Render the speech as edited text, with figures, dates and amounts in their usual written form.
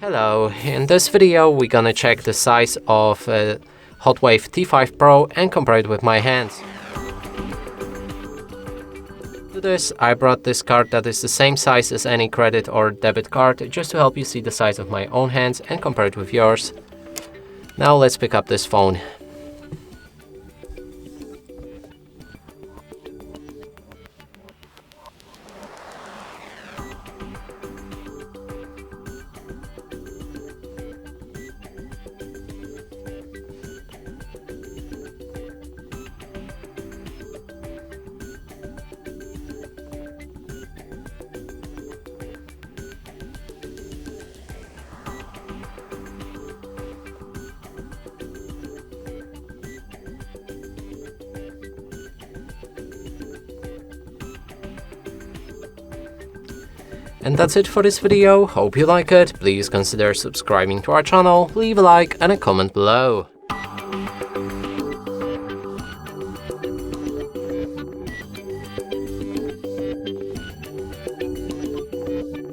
Hello, in this video we're gonna check the size of HOTWAV T5 Pro and compare it with my hands. To this, I brought this card that is the same size as any credit or debit card, just to help you see the size of my own hands and compare it with yours. Now let's pick up this phone. And that's it for this video. Hope you like it. Please consider subscribing to our channel, leave a like and a comment below.